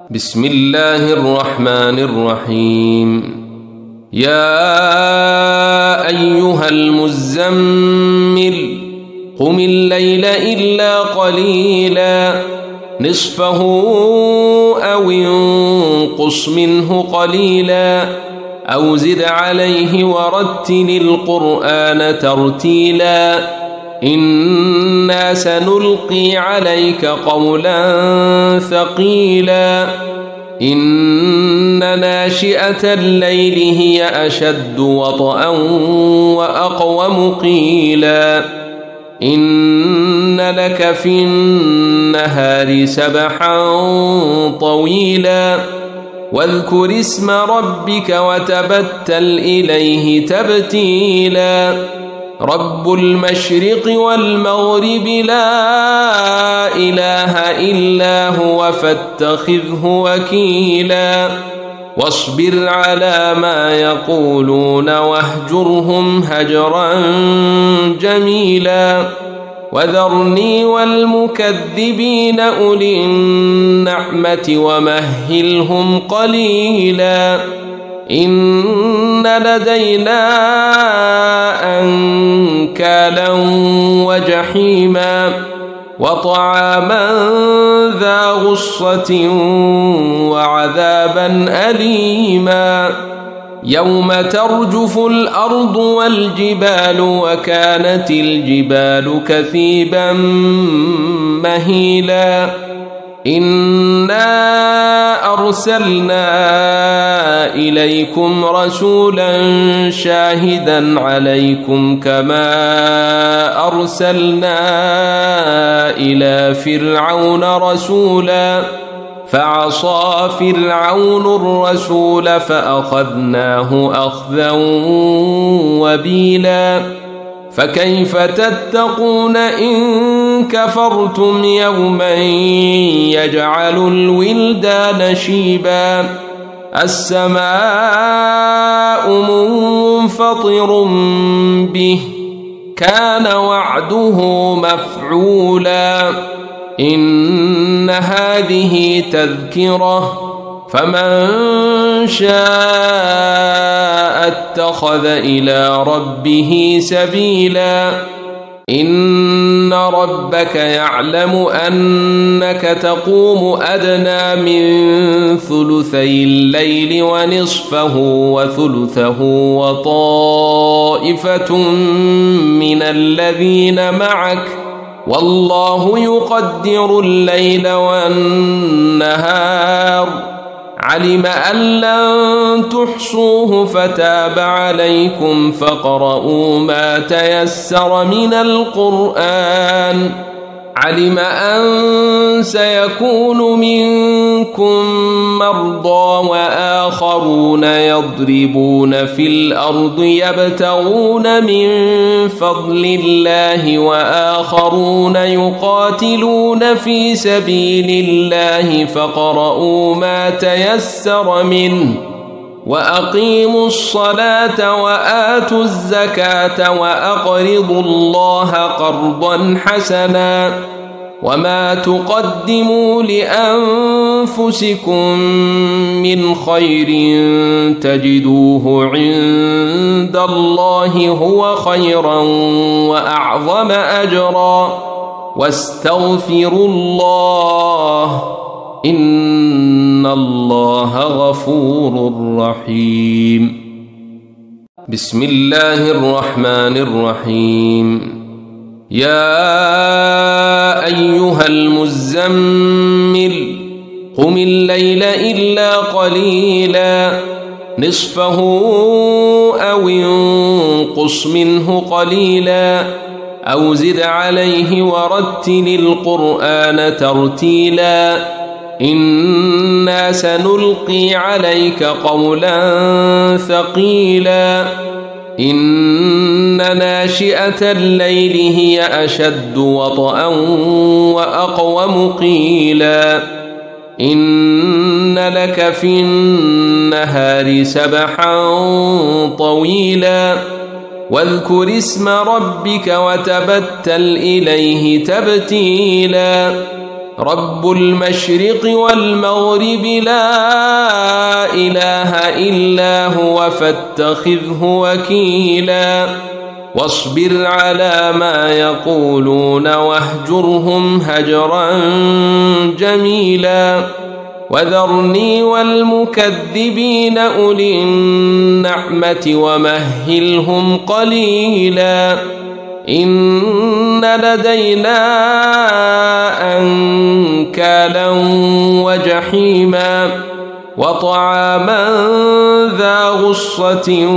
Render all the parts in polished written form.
بسم الله الرحمن الرحيم. يا أيها المزمل قم الليل إلا قليلا نصفه أو انقص منه قليلا أو زد عليه ورتل القرآن ترتيلا إنا سنلقي عليك قولا ثقيلا إن ناشئة الليل هي أشد وطئا وأقوم قيلا إن لك في النهار سبحا طويلا واذكر اسم ربك وتبتل إليه تبتيلا رب المشرق والمغرب لا إله إلا هو فاتخذه وكيلا واصبر على ما يقولون واهجرهم هجرا جميلا وذرني والمكذبين أولي النعمة ومهلهم قليلا إن لدينا أنكالا وجحيما وطعاما ذا غصة وعذابا أليما يوم ترجف الأرض والجبال وكانت الجبال كثيبا مهيلا إنا أرسلنا إليكم رسولا شاهدا عليكم كما أرسلنا إلى فرعون رسولا فعصى فرعون الرسول فأخذناه أخذا وبيلا فكيف تتقون إن كفرتم يوما يجعل الولدان شيبا السماء منفطر به كان وعده مفعولا إن هذه تذكرة فمن شاء اتخذ إلى ربه سبيلا إن ربك يعلم أنك تقوم أدنى من ثلثي الليل ونصفه وثلثه وطائفة من الذين معك والله يقدر الليل والنهار علم أن لن تحصوه فتاب عليكم فاقرؤوا ما تيسر من القرآن علم أن سيكون منكم مرضى وآخرون يضربون في الأرض يبتغون من فضل الله وآخرون يقاتلون في سبيل الله فاقرؤوا ما تيسر منه وأقيموا الصلاة وآتوا الزكاة وأقرضوا الله قرضا حسنا وما تقدموا لأنفسكم من خير تجدوه عند الله هو خيرا وأعظم أجرا واستغفروا الله إن الله غفور رحيم. بسم الله الرحمن الرحيم. يا أيها المزمل قم الليل إلا قليلا نصفه أو انقص منه قليلا أو زد عليه ورتل القرآن ترتيلا إنا سنلقي عليك قولا ثقيلا إن ناشئة الليل هي أشد وطئا وأقوم قيلا إن لك في النهار سبحا طويلا واذكر اسم ربك وتبتل إليه تبتيلا رب المشرق والمغرب لا إله إلا هو فاتخذه وكيلا واصبر على ما يقولون واهجرهم هجرا جميلا وذرني والمكذبين أولي النعمة ومهلهم قليلا إن لدينا أنكالا وجحيما وطعاما ذا غصة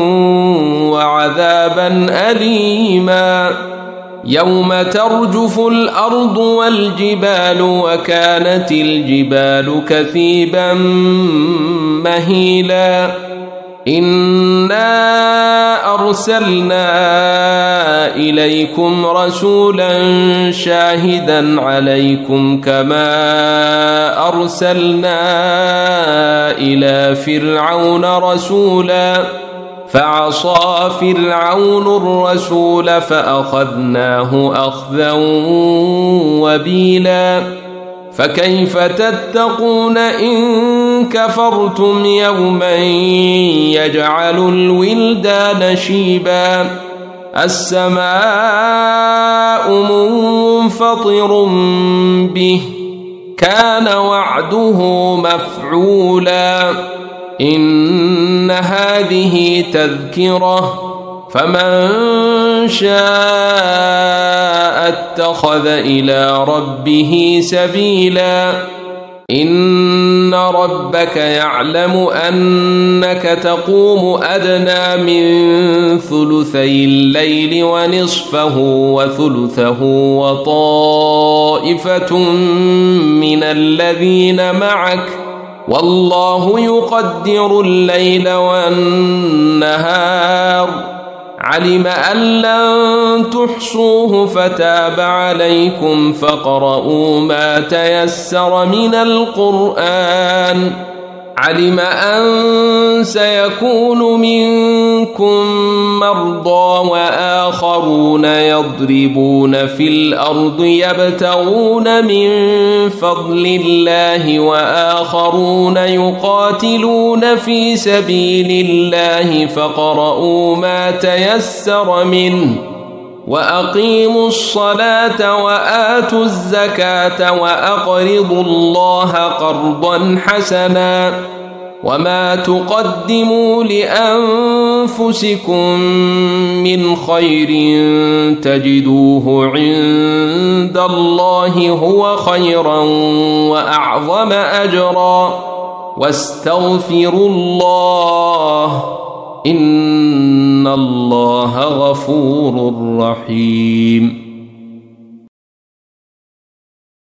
وعذابا أليما يوم ترجف الأرض والجبال وكانت الجبال كثيبا مهيلا إنا أرسلنا إليكم رسولا شاهدا عليكم كما أرسلنا إلى فرعون رسولا فعصى فرعون الرسول فأخذناه أخذا وبيلا فكيف تتقون إن كفرتم يوما يجعل الولدان شيبا السماء منفطر به كان وعده مفعولا إن هذه تذكرة فمن شاء اتخذ إلى ربه سبيلا إن ربك يعلم أنك تقوم أدنى من ثلثي الليل ونصفه وثلثه وطائفة من الذين معك والله يقدر الليل والنهار علم أن لن تحصوه فتاب عليكم فاقرؤوا ما تيسر من القرآن علم أن سيكون منكم مرضى وآخرون يضربون في الأرض يبتغون من فضل الله وآخرون يقاتلون في سبيل الله فاقرؤوا ما تيسر منه وأقيموا الصلاة وآتوا الزكاة وأقرضوا الله قرضا حسنا وما تقدموا لأنفسكم من خير تجدوه عند الله هو خيرا وأعظم أجرا واستغفروا الله إن الله غفور رحيم